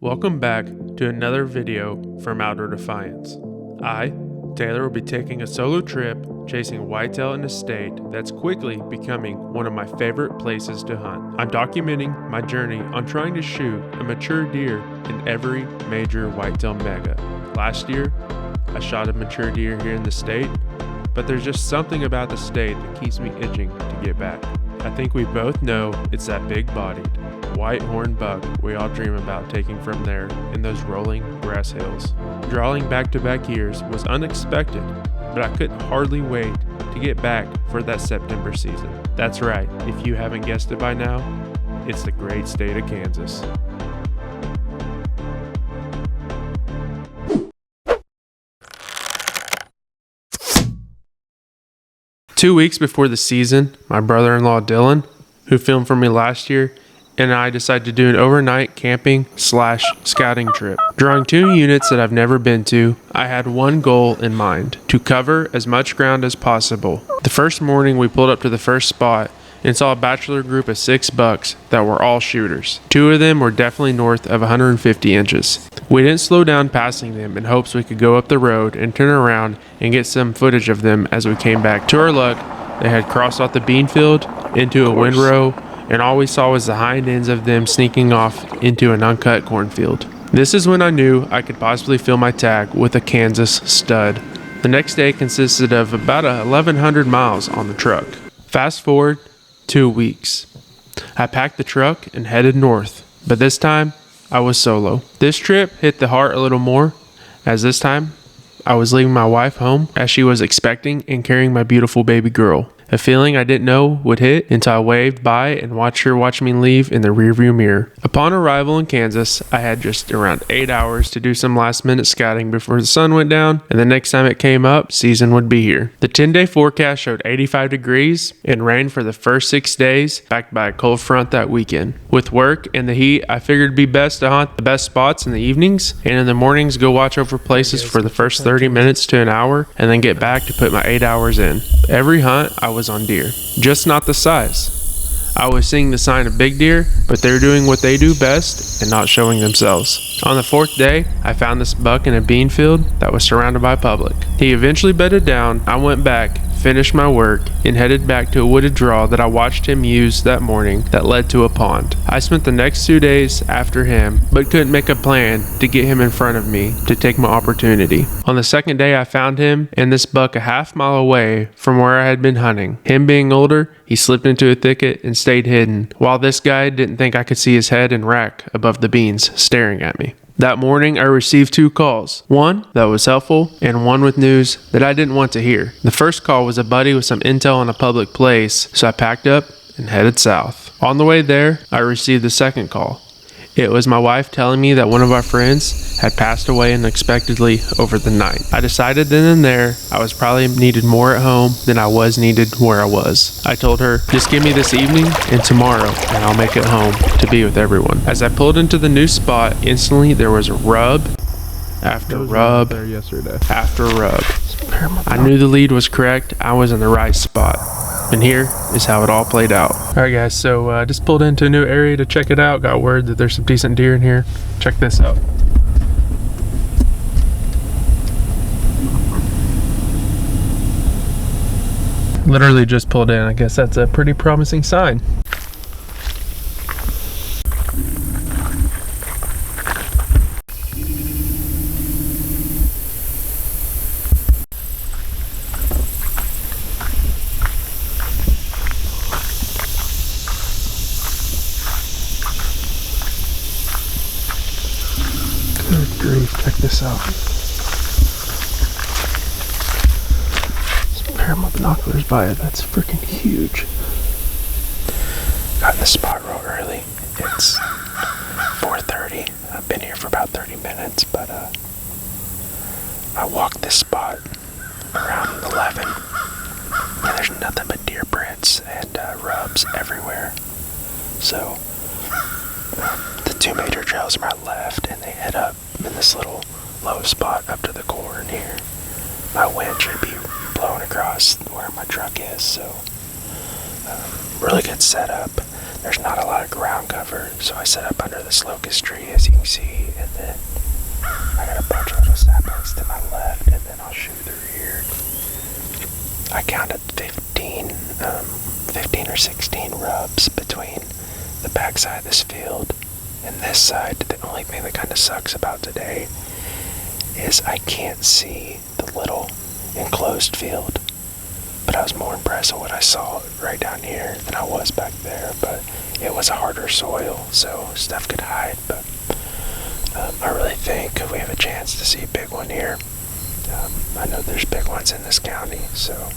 Welcome back to another video from Outdoor Defiance. I, Taylor, will be taking a solo trip chasing whitetail in a state that's quickly becoming one of my favorite places to hunt. I'm documenting my journey on trying to shoot a mature deer in every major whitetail mega. Last year, I shot a mature deer here in the state, but there's just something about the state that keeps me itching to get back. I think we both know it's that big-bodied, white-horned buck we all dream about taking from there in those rolling grass hills. Drawing back-to-back years was unexpected, but I couldn't hardly wait to get back for that September season. That's right, if you haven't guessed it by now, it's the great state of Kansas. Two weeks before the season, my brother-in-law Dylan, who filmed for me last year, and I decided to do an overnight camping / scouting trip. Drawing two units that I've never been to, I had one goal in mind: to cover as much ground as possible. The first morning we pulled up to the first spot and saw a bachelor group of 6 bucks that were all shooters. 2 of them were definitely north of 150 inches. We didn't slow down passing them in hopes we could go up the road and turn around and get some footage of them as we came back. To our luck, they had crossed off the bean field into a windrow, and all we saw was the hind ends of them sneaking off into an uncut cornfield. This is when I knew I could possibly fill my tag with a Kansas stud. The next day consisted of about 1,100 miles on the truck. Fast forward 2 weeks. I packed the truck and headed north, but this time I was solo. This trip hit the heart a little more, as this time I was leaving my wife home as she was expecting and carrying my beautiful baby girl. A feeling I didn't know would hit until I waved by and watched her watch me leave in the rearview mirror. Upon arrival in Kansas, I had just around 8 hours to do some last minute scouting before the sun went down, and the next time it came up, season would be here. The 10-day forecast showed 85 degrees and rain for the first 6 days, backed by a cold front that weekend. With work and the heat, I figured it'd be best to hunt the best spots in the evenings, and in the mornings go watch over places for the first 30 minutes to an hour, and then get back to put my 8 hours in. Every hunt, I was on deer, just not the size. I was seeing the sign of big deer, but they're doing what they do best and not showing themselves. On the 4th day, I found this buck in a bean field that was surrounded by public. He eventually bedded down. I went back, finished my work, and headed back to a wooded draw that I watched him use that morning that led to a pond. I spent the next 2 days after him, but couldn't make a plan to get him in front of me to take my opportunity. On the 2nd day, I found him and this buck a half-mile away from where I had been hunting. Him being older, he slipped into a thicket and stayed hidden, while this guy didn't think I could see his head and rack above the beans staring at me. That morning, I received 2 calls. One that was helpful, and one with news that I didn't want to hear. The first call was a buddy with some intel on a public place, so I packed up and headed south. On the way there, I received the second call. It was my wife telling me that one of our friends had passed away unexpectedly over the night. I decided then and there I was probably needed more at home than I was needed where I was. I told her, just give me this evening and tomorrow and I'll make it home to be with everyone. As I pulled into the new spot, instantly there was a rub after rub after rub. I knew the lead was correct. I was in the right spot. And here is how it all played out. Alright guys, so just pulled into a new area to check it out. Got word that there's some decent deer in here. Check this out. Literally just pulled in. I guess that's a pretty promising sign. Good grief, check this out. Just a pair of my binoculars by it. That's freaking huge. Got in the spot real early. It's 4:30. I've been here for about 30 minutes, but I walked this spot around 11. And there's nothing but deer prints and rubs everywhere. So the 2 major trails are my left, and they head up in this little low spot up to the corn here. My wind should be blowing across where my truck is, so really good setup. There's not a lot of ground cover, so I set up under this locust tree, as you can see, counted 15 or 16 rubs between the backside of this field and this side. The only thing that kind of sucks about today is I can't see the little enclosed field, but I was more impressed with what I saw right down here than I was back there. But it was a harder soil, so stuff could hide. But I really think we have a chance to see a big one here. I know there's big ones in this county, so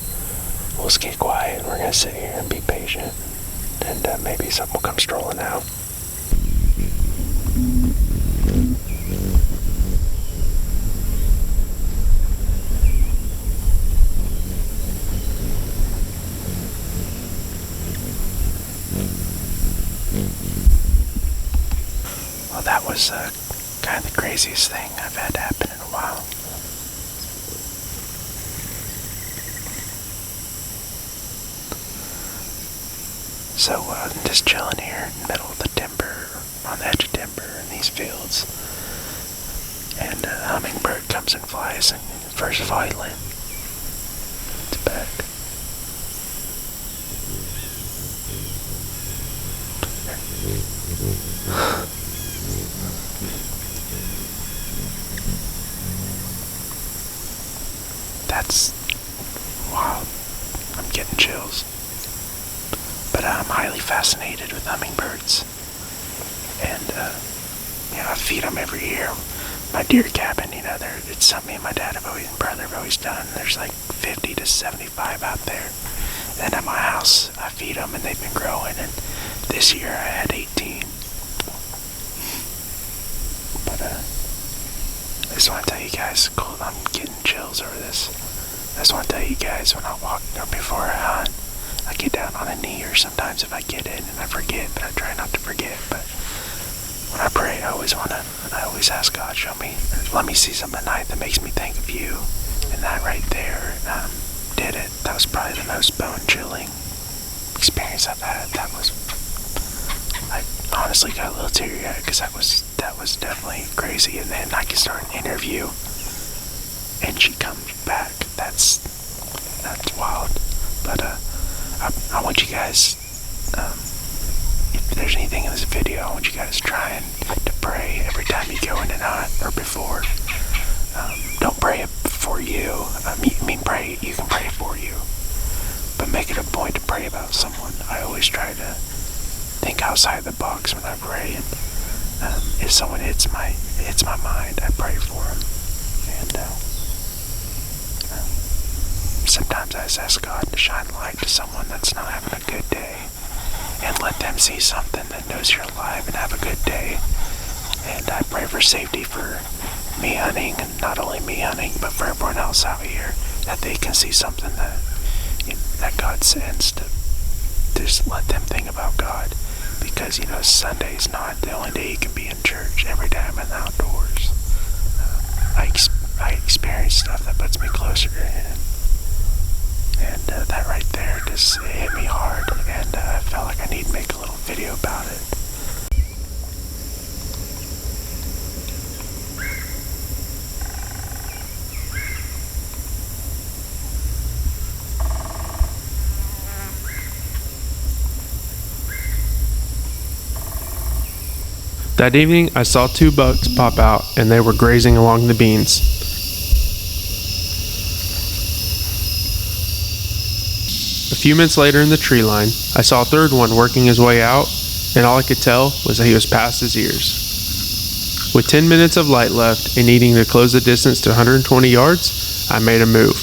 we'll just get quiet and we're going to sit here and be patient, and maybe something will come strolling out. Well, that was kind of the craziest thing I've had happen in a while. So I'm just chilling here in the middle of the timber, on the edge of timber in these fields, and a hummingbird comes and flies, and first of all he lands. It's back. That's wild. I'm getting chills. But I'm highly fascinated with hummingbirds. And, I feed them every year. My deer cabin, it's something me and my dad and brother have always done. There's like 50 to 75 out there. And at my house, I feed them and they've been growing. And this year I had 18. But, I just want to tell you guys, cool, I'm getting chills over this. I just want to tell you guys, when I walk, or before I hunt, I get down on a knee, or sometimes if I get in and I forget, but I try not to forget. But when I pray, I always ask God, let me see something tonight that makes me think of you. And that right there did it. That was probably the most bone-chilling experience I've had. I honestly got a little teary-eyed because that was definitely crazy. And then I can start an interview, and she comes back. That's wild. But I want you guys, if there's anything in this video, I want you guys trying to pray every time you go in and hunt, or before. Don't pray for you. Pray. You can pray for you, but make it a point to pray about someone. I always try to think outside the box when I pray, and if someone hits my mind, I pray for them. And sometimes I just ask God to shine light to someone that's not having a good day, and let them see something that knows you're alive and have a good day. And I pray for safety for me hunting, and not only me hunting, but for everyone else out here, that they can see something that God sends to just let them think about God. Because, Sunday's not the only day you can be in church. Every day I'm in the outdoors, I experience stuff that puts me closer to Him. And that right there just hit me hard, and I felt like I need to make a little video about it. That evening, I saw 2 bucks pop out, and they were grazing along the beans. A few minutes later in the tree line, I saw a third one working his way out, and all I could tell was that he was past his ears. With 10 minutes of light left and needing to close the distance to 120 yards, I made a move.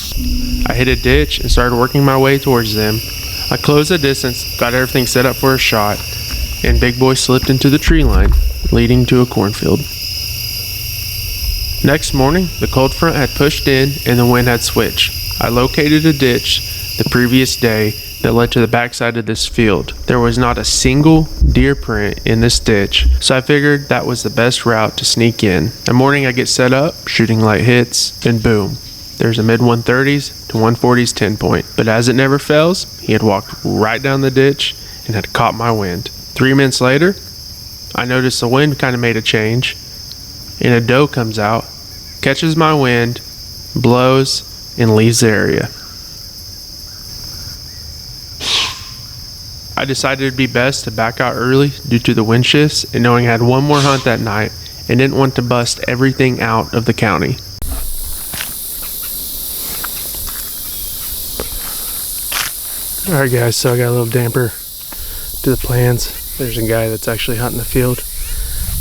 I hit a ditch and started working my way towards them. I closed the distance, got everything set up for a shot, and Big Boy slipped into the tree line, leading to a cornfield. Next morning, the cold front had pushed in and the wind had switched. I located a ditch the previous day that led to the backside of this field. There was not a single deer print in this ditch, so I figured that was the best route to sneak in. The morning I get set up, shooting light hits, and boom, there's a mid-130s to 140s 10 point. But as it never fails, he had walked right down the ditch and had caught my wind. 3 minutes later, I noticed the wind kind of made a change, and a doe comes out, catches my wind, blows, and leaves the area. I decided it'd be best to back out early due to the wind shifts and knowing I had one more hunt that night and didn't want to bust everything out of the county. Alright guys, so I got a little damper to the plans. There's a guy that's actually hunting the field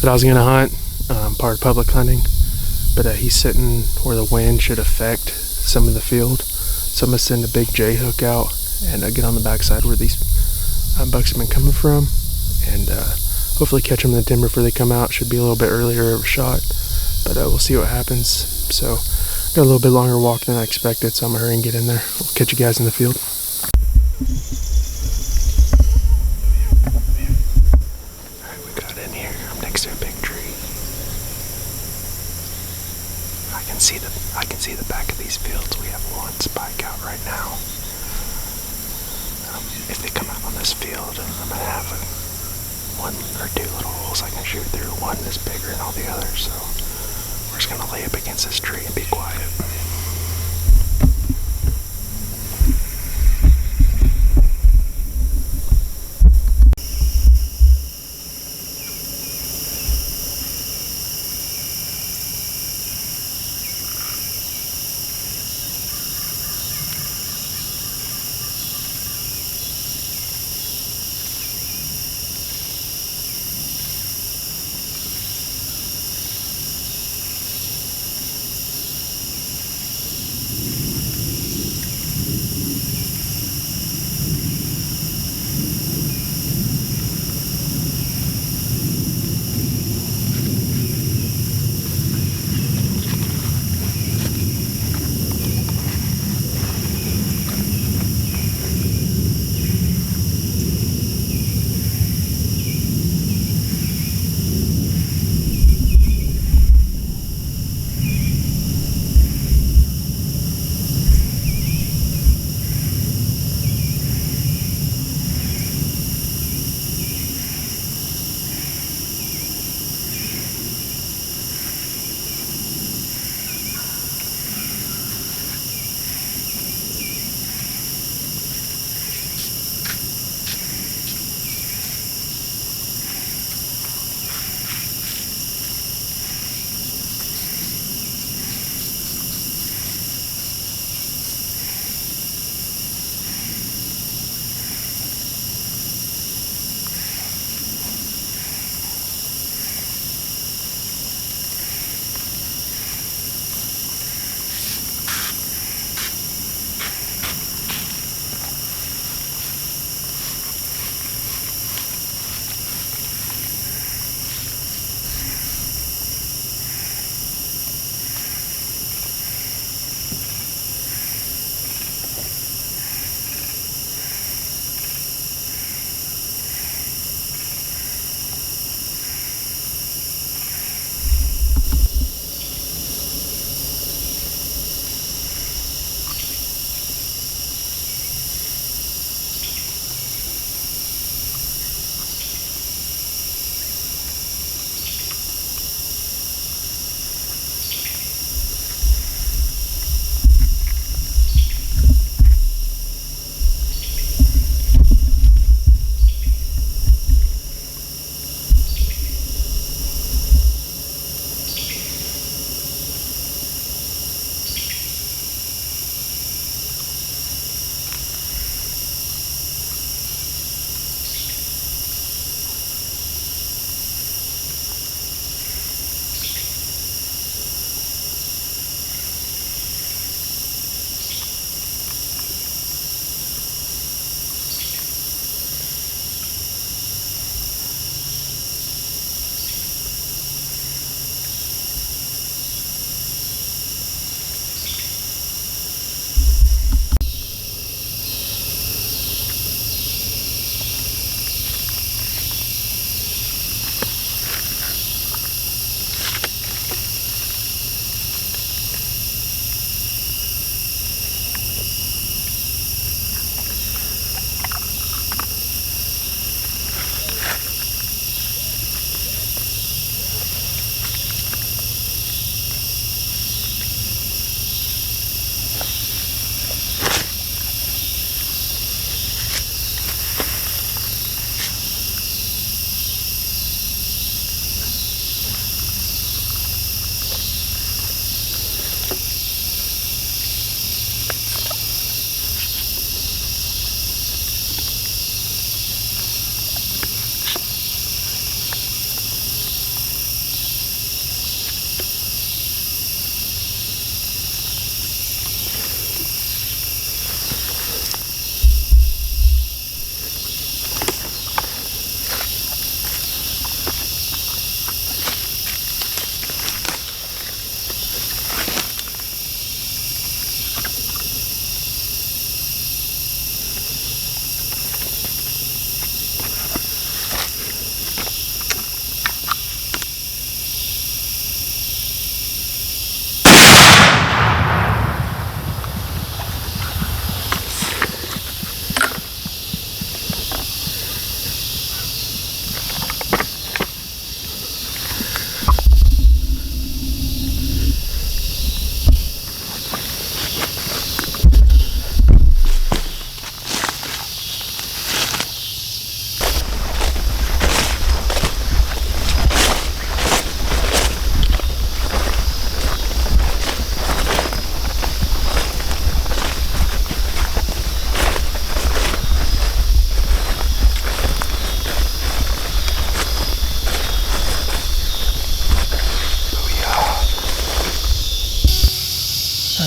that I was going to hunt, part of public hunting, but he's sitting where the wind should affect some of the field. So I'm going to send a big J hook out and get on the backside where these bucks have been coming from, and hopefully catch them in the timber before they come out. Should be a little bit earlier of a shot, but we'll see what happens. So got a little bit longer walk than I expected, so I'm gonna hurry and get in there. We'll catch you guys in the field. Alright, we got in here. I'm next to a big tree. I can see the back of these fields. We have one spike out right now. If they come out on this field, I'm gonna have one or two little holes I can shoot through. One is bigger than all the others, so we're just gonna lay up against this tree and be quiet.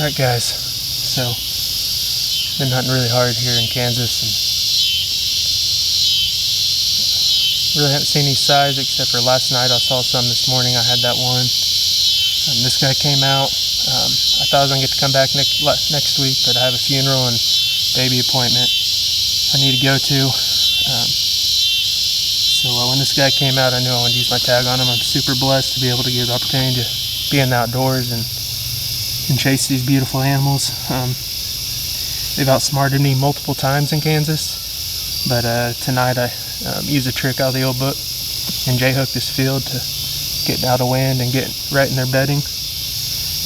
Alright guys, so been hunting really hard here in Kansas and really haven't seen any size except for last night. I saw some this morning. I had that one. This guy came out. I thought I was going to get to come back next week, but I have a funeral and baby appointment I need to go to. So when this guy came out, I knew I wanted to use my tag on him. I'm super blessed to be able to get the opportunity to be in the outdoors and chase these beautiful animals. They've outsmarted me multiple times in Kansas, but tonight I used a trick out of the old book and J-hooked this field to get out of wind and get right in their bedding.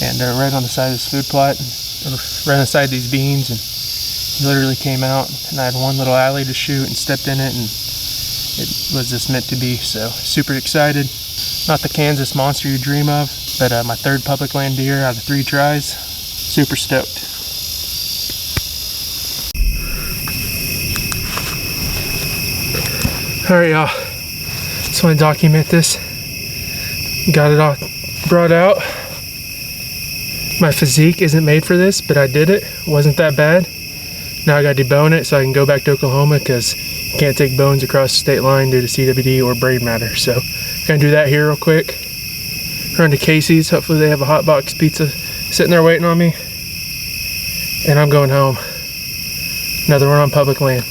And they're right on the side of this food plot, and right on the side of these beans, and he literally came out, and I had one little alley to shoot and stepped in it, and it was just meant to be. So super excited. Not the Kansas monster you dream of, but my third public land deer out of 3 tries. Super stoked. Alright y'all, just want to document this. Got it all brought out. My physique isn't made for this, but I did it. Wasn't that bad. Now I got to debone it so I can go back to Oklahoma because you can't take bones across the state line due to CWD or braid matter. So I'm gonna do that here real quick. Run to Casey's. Hopefully they have a hot box pizza sitting there waiting on me. And I'm going home. Another one on public land.